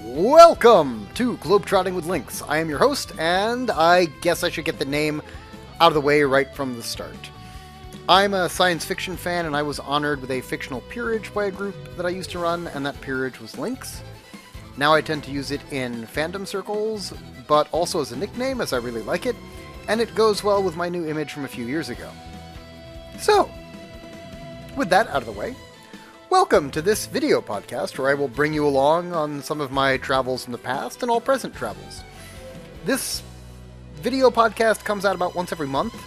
Welcome to Globetrotting with Lynx. I am your host, and I guess I should get the name out of the way right from the start. I'm a science fiction fan, and I was honored with a fictional peerage by a group that I used to run, and that peerage was Lynx. Now I tend to use it in fandom circles, but also as a nickname, as I really like it, and it goes well with my new image from a few years ago. So, with that out of the way, welcome to this video podcast where I will bring you along on some of my travels in the past and all present travels. This video podcast comes out about once every month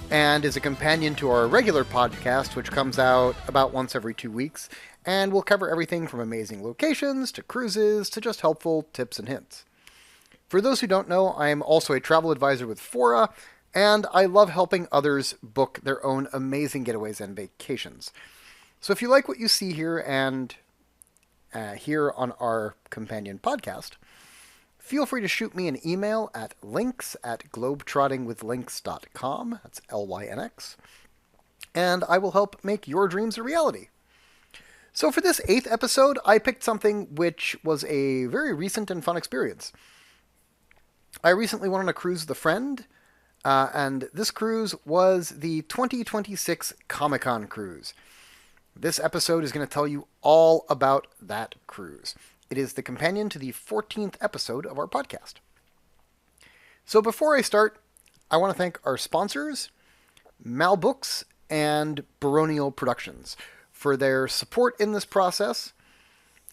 and is a companion to our regular podcast, which comes out about once every 2 weeks, and will cover everything from amazing locations to cruises to just helpful tips and hints. For those who don't know, I am also a travel advisor with Fora, and I love helping others book their own amazing getaways and vacations. So if you like what you see here and here on our companion podcast, feel free to shoot me an email at lynx@globetrottingwithlynx.com. That's Lynx. And I will help make your dreams a reality. So for this 8th episode, I picked something which was a very recent and fun experience. I recently went on a cruise with a friend, and this cruise was the 2026 ComicCon Cruise. This episode is going to tell you all about that cruise. It is the companion to the 14th episode of our podcast. So before I start, I want to thank our sponsors, Mal Books and Baronial Productions, for their support in this process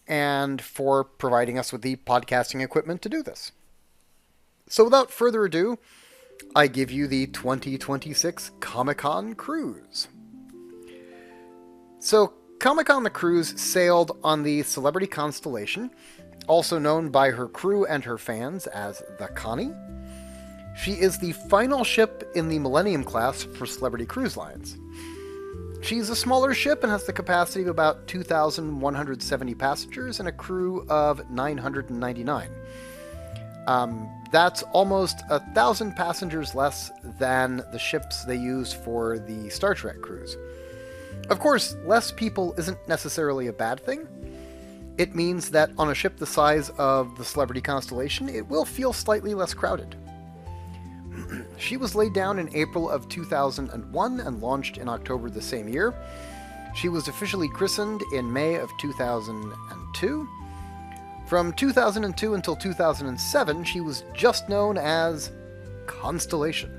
and for providing us with the podcasting equipment to do this. So without further ado, I give you the 2026 ComicCon Cruise. So, ComicCon The Cruise sailed on the Celebrity Constellation, also known by her crew and her fans as the Connie. She is the final ship in the Millennium class for Celebrity Cruise Lines. She's a smaller ship and has the capacity of about 2,170 passengers and a crew of 999. That's almost 1,000 passengers less than the ships they use for the Star Trek cruise. Of course, less people isn't necessarily a bad thing. It means that on a ship the size of the Celebrity Constellation, it will feel slightly less crowded. She was laid down in April of 2001 and launched in October the same year. She was officially christened in May of 2002. From 2002 until 2007, she was just known as Constellation.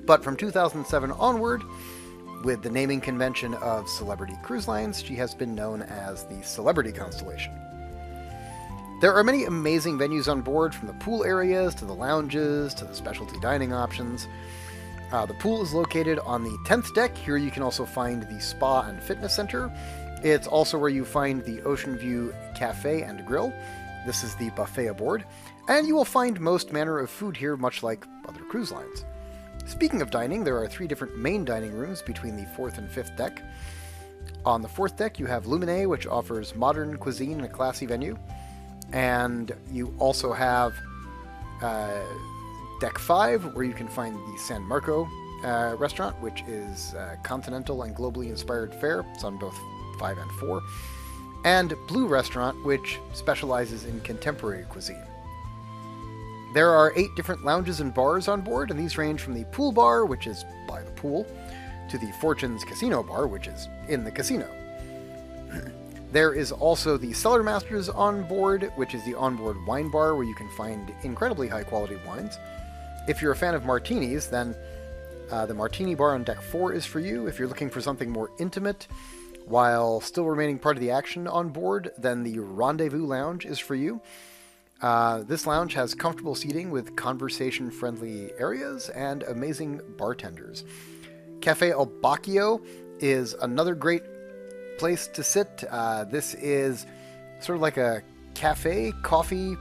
But from 2007 onward, with the naming convention of Celebrity Cruise Lines, she has been known as the Celebrity Constellation. There are many amazing venues on board, from the pool areas to the lounges to the specialty dining options. The pool is located on the 10th deck. Here you can also find the spa and fitness center. It's also where you find the Ocean View Cafe and Grill. This is the buffet aboard. And you will find most manner of food here, much like other cruise lines. Speaking of dining, there are 3 different main dining rooms between the 4th and 5th deck. On the 4th deck, you have Lumine, which offers modern cuisine in a classy venue. And you also have Deck 5, where you can find the San Marco restaurant, which is continental and globally inspired fare. It's on both 5 and 4. And Blue Restaurant, which specializes in contemporary cuisine. There are 8 different lounges and bars on board, and these range from the pool bar, which is by the pool, to the Fortune's Casino Bar, which is in the casino. There is also the Cellar Masters on board, which is the onboard wine bar, where you can find incredibly high-quality wines. If you're a fan of martinis, then the Martini Bar on Deck 4 is for you. If you're looking for something more intimate, while still remaining part of the action on board, then the Rendezvous Lounge is for you. This lounge has comfortable seating with conversation-friendly areas and amazing bartenders. Cafe El Bacchio is another great place to sit. This is sort of like a cafe, coffee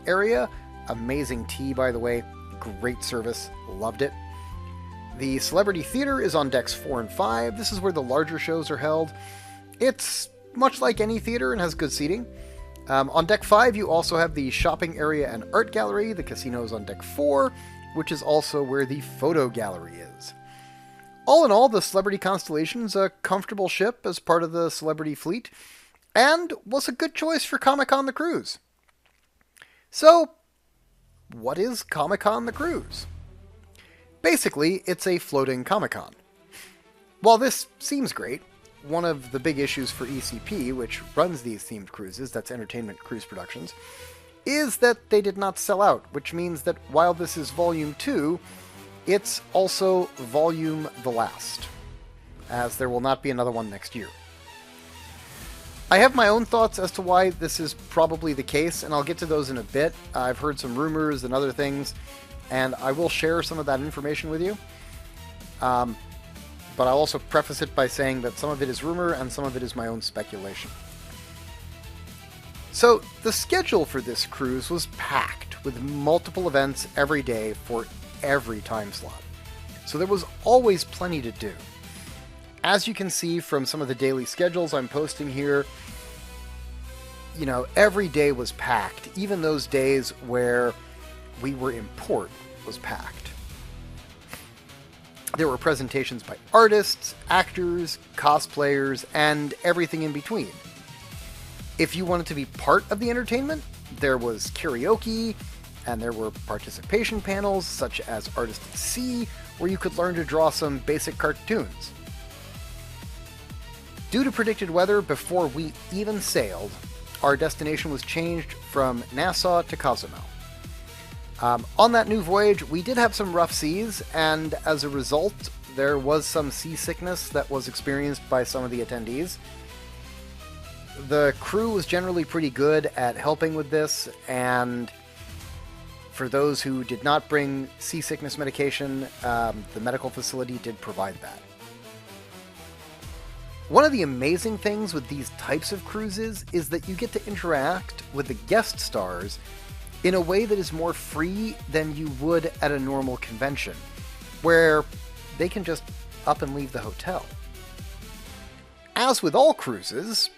area. Amazing tea, by the way. Great service. Loved it. The Celebrity Theater is on decks 4 and 5. This is where the larger shows are held. It's much like any theater and has good seating. On Deck 5, you also have the shopping area and art gallery. The casino is on Deck 4, which is also where the photo gallery is. All in all, the Celebrity Constellation is a comfortable ship as part of the Celebrity fleet, and was a good choice for ComicCon The Cruise. So, what is ComicCon The Cruise? Basically, it's a floating Comic-Con. While this seems great, one of the big issues for ECP, which runs these themed cruises, that's Entertainment Cruise Productions, is that they did not sell out, which means that while this is Volume 2, it's also Volume the last, as there will not be another one next year. I have my own thoughts as to why this is probably the case, and I'll get to those in a bit. I've heard some rumors and other things, and I will share some of that information with you. But I'll also preface it by saying that some of it is rumor and some of it is my own speculation. So, the schedule for this cruise was packed with multiple events every day for every time slot. So there was always plenty to do. As you can see from some of the daily schedules I'm posting here, you know, every day was packed. Even those days where we were in port was packed. There were presentations by artists, actors, cosplayers, and everything in between. If you wanted to be part of the entertainment, there was karaoke, and there were participation panels, such as Artist at Sea, where you could learn to draw some basic cartoons. Due to predicted weather before we even sailed, our destination was changed from Nassau to Cozumel. On that new voyage, we did have some rough seas, and as a result, there was some seasickness that was experienced by some of the attendees. The crew was generally pretty good at helping with this, and for those who did not bring seasickness medication, the medical facility did provide that. One of the amazing things with these types of cruises is that you get to interact with the guest stars in a way that is more free than you would at a normal convention, where they can just up and leave the hotel. As with all cruises,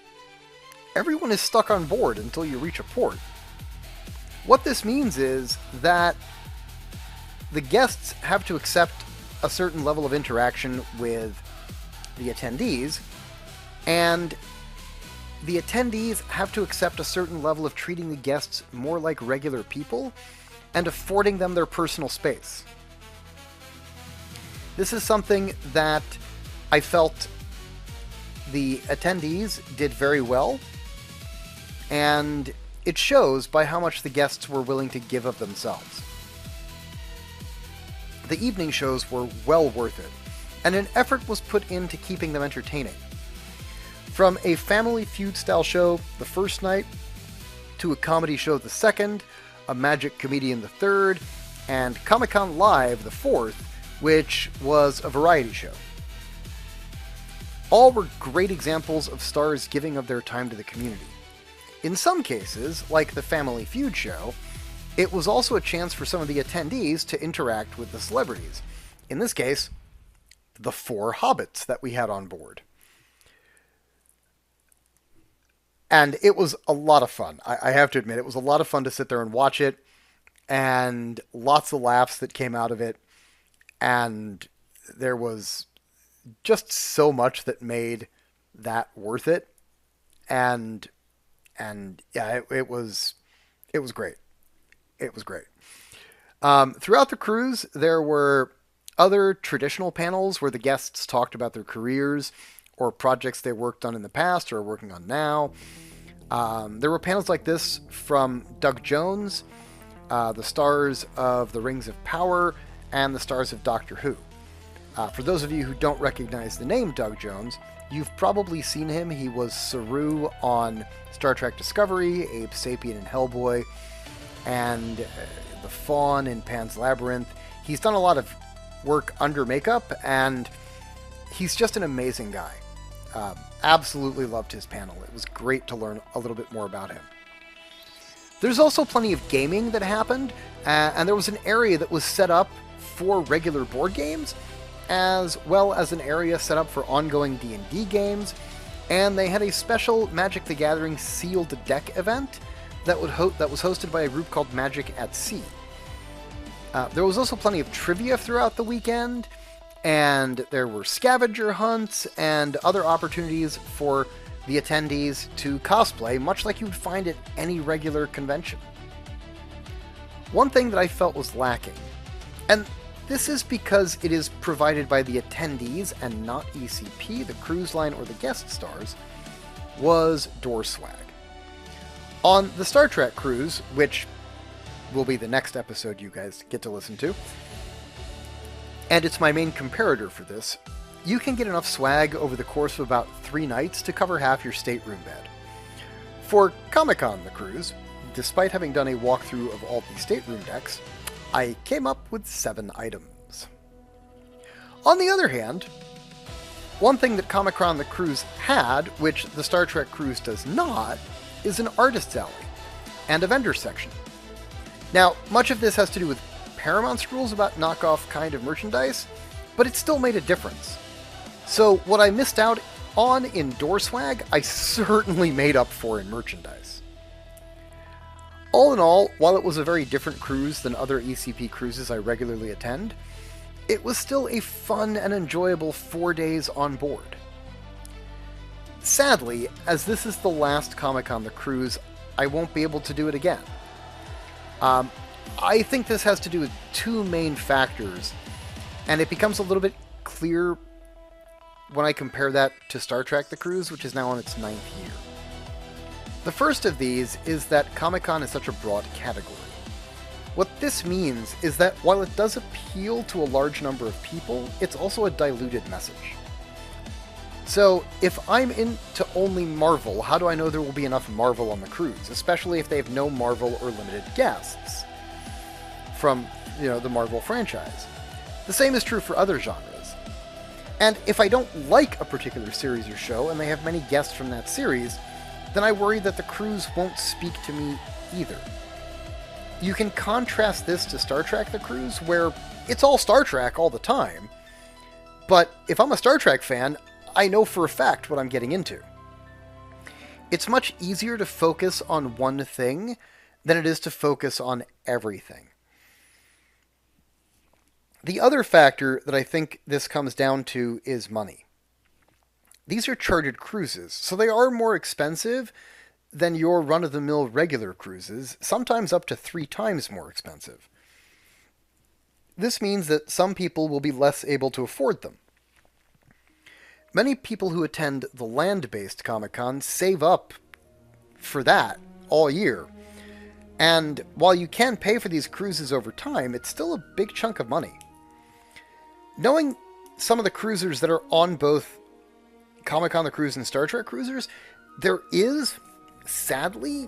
everyone is stuck on board until you reach a port. What this means is that the guests have to accept a certain level of interaction with the attendees, and the attendees have to accept a certain level of treating the guests more like regular people and affording them their personal space. This is something that I felt the attendees did very well, and it shows by how much the guests were willing to give of themselves. The evening shows were well worth it, and an effort was put into keeping them entertaining. From a Family Feud-style show the first night, to a comedy show the second, a magic comedian the third, and Comic-Con Live the fourth, which was a variety show. All were great examples of stars giving of their time to the community. In some cases, like the Family Feud show, it was also a chance for some of the attendees to interact with the celebrities. In this case, the 4 hobbits that we had on board. And it was a lot of fun. I have to admit, it was a lot of fun to sit there and watch it, and lots of laughs that came out of it, and there was just so much that made that worth it, and yeah, it was great. It was great. Throughout the cruise, there were other traditional panels where the guests talked about their careers or projects they worked on in the past or are working on now. There were panels like this from Doug Jones, the stars of The Rings of Power, and the stars of Doctor Who. For those of you who don't recognize the name Doug Jones, you've probably seen him. He was Saru on Star Trek Discovery, Abe Sapien in Hellboy, and the Faun in Pan's Labyrinth. He's done a lot of work under makeup, and he's just an amazing guy. Absolutely loved his panel. It was great to learn a little bit more about him. There's also plenty of gaming that happened, and there was an area that was set up for regular board games, as well as an area set up for ongoing D&D games, and they had a special Magic the Gathering sealed deck event that was hosted by a group called Magic at Sea. There was also plenty of trivia throughout the weekend, and there were scavenger hunts and other opportunities for the attendees to cosplay much like you would find at any regular convention. One thing that I felt was lacking, and this is because it is provided by the attendees and not ECP, the cruise line, or the guest stars, was door swag. On the Star Trek cruise, which will be the next episode you guys get to listen to, and it's my main comparator for this, you can get enough swag over the course of about 3 nights to cover half your stateroom bed. For ComicCon The Cruise, despite having done a walkthrough of all the stateroom decks, I came up with 7 items. On the other hand, one thing that ComicCon The Cruise had, which the Star Trek Cruise does not, is an artist's alley and a vendor section. Now, much of this has to do with Paramount's rules about knockoff kind of merchandise, but it still made a difference. So what I missed out on in door swag, I certainly made up for in merchandise. All in all, while it was a very different cruise than other ECP cruises I regularly attend, it was still a fun and enjoyable 4 days on board. Sadly, as this is the last ComicCon The Cruise, I won't be able to do it again. I think this has to do with 2 main factors, and it becomes a little bit clear when I compare that to Star Trek The Cruise, which is now on its 9th year. The first of these is that Comic-Con is such a broad category. What this means is that while it does appeal to a large number of people, it's also a diluted message. So, if I'm into only Marvel, how do I know there will be enough Marvel on the cruise, especially if they have no Marvel or limited guests from, the Marvel franchise? The same is true for other genres. And if I don't like a particular series or show and they have many guests from that series, then I worry that the cruise won't speak to me either. You can contrast this to Star Trek The Cruise, where it's all Star Trek all the time, but if I'm a Star Trek fan, I know for a fact what I'm getting into. It's much easier to focus on one thing than it is to focus on everything. The other factor that I think this comes down to is money. These are chartered cruises, so they are more expensive than your run-of-the-mill regular cruises, sometimes up to 3 times more expensive. This means that some people will be less able to afford them. Many people who attend the land-based Comic-Con save up for that all year. And while you can pay for these cruises over time, it's still a big chunk of money. Knowing some of the cruisers that are on both Comic-Con The Cruise and Star Trek cruisers, there is, sadly,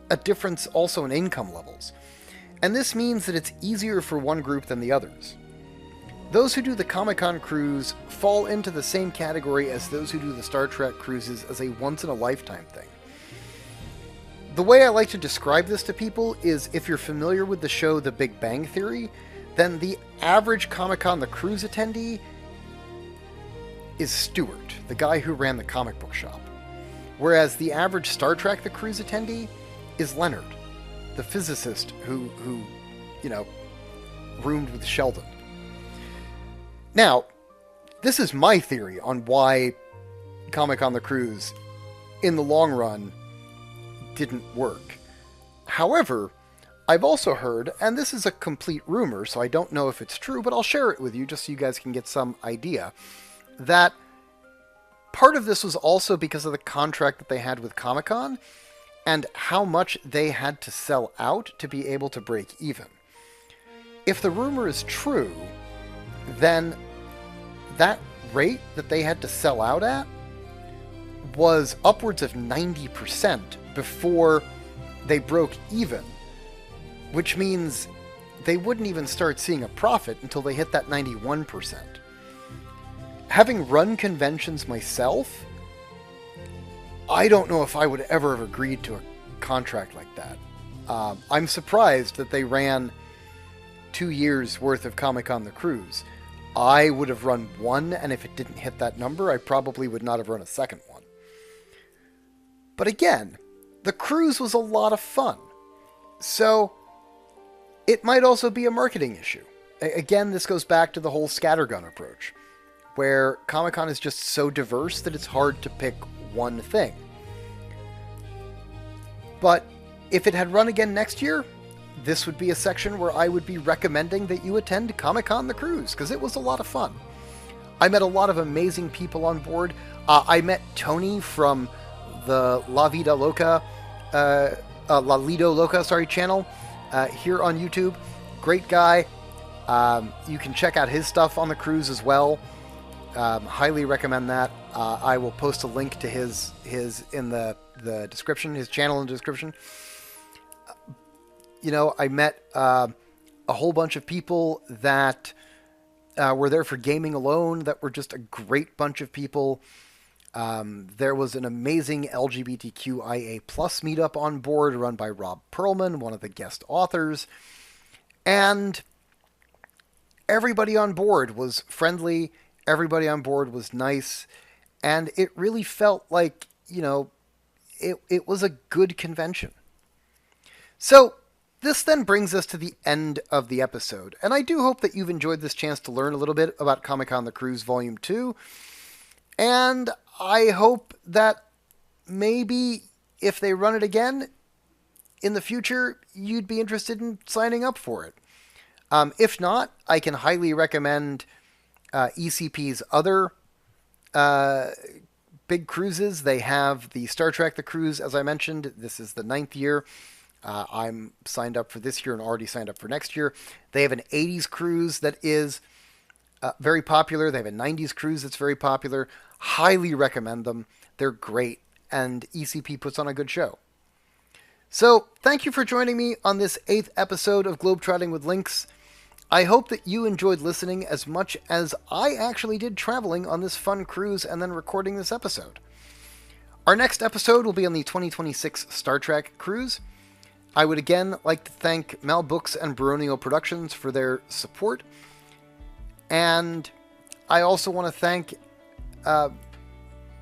a difference also in income levels. And this means that it's easier for one group than the others. Those who do the Comic-Con cruise fall into the same category as those who do the Star Trek cruises as a once-in-a-lifetime thing. The way I like to describe this to people is, if you're familiar with the show The Big Bang Theory, then the average Comic-Con The Cruise attendee is Stuart, the guy who ran the comic book shop. Whereas the average Star Trek The Cruise attendee is Leonard, the physicist who roomed with Sheldon. Now, this is my theory on why Comic-Con The Cruise, in the long run, didn't work. However, I've also heard, and this is a complete rumor, so I don't know if it's true, but I'll share it with you just so you guys can get some idea, that part of this was also because of the contract that they had with Comic-Con and how much they had to sell out to be able to break even. If the rumor is true, then that rate that they had to sell out at was upwards of 90% before they broke even, which means they wouldn't even start seeing a profit until they hit that 91%. Having run conventions myself, I don't know if I would ever have agreed to a contract like that. I'm surprised that they ran 2 years worth of Comic-Con The Cruise. I would have run one, and if it didn't hit that number, I probably would not have run a second one. But again, the cruise was a lot of fun. So, it might also be a marketing issue. Again, this goes back to the whole scattergun approach, where Comic-Con is just so diverse that it's hard to pick one thing. But if it had run again next year, this would be a section where I would be recommending that you attend ComicCon The Cruise, because it was a lot of fun. I met a lot of amazing people on board. I met Tony from the La Lido Loca, channel here on YouTube. Great guy. You can check out his stuff on the cruise as well. Highly recommend that. I will post a link to his in the description, his channel in the description. I met a whole bunch of people that were there for Gaming Alone that were just a great bunch of people. There was an amazing LGBTQIA+ meetup on board run by Rob Perlman, one of the guest authors. And everybody on board was friendly. Everybody on board was nice. And it really felt like, it was a good convention. So this then brings us to the end of the episode. And I do hope that you've enjoyed this chance to learn a little bit about ComicCon The Cruise Volume 2. And I hope that maybe if they run it again in the future, you'd be interested in signing up for it. If not, I can highly recommend ECP's other big cruises. They have the Star Trek The Cruise, as I mentioned. This is the 9th year. I'm signed up for this year and already signed up for next year. They have an 80s cruise that is very popular. They have a 90s cruise that's very popular. Highly recommend them. They're great, and ECP puts on a good show. So, thank you for joining me on this 8th episode of Globetrotting with Lynx. I hope that you enjoyed listening as much as I actually did traveling on this fun cruise and then recording this episode. Our next episode will be on the 2026 Star Trek cruise. I would again like to thank Mal Books and Baronio Productions for their support. And I also want to thank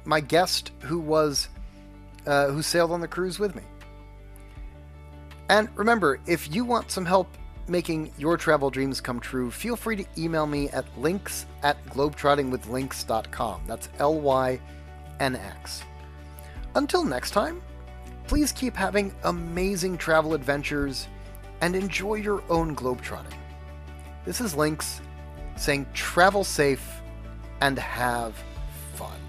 my guest who sailed on the cruise with me. And remember, if you want some help making your travel dreams come true, feel free to email me at lynx@globetrottingwithlynx.com. That's LYNX. Until next time, please keep having amazing travel adventures and enjoy your own globetrotting. This is Lynx saying travel safe and have fun.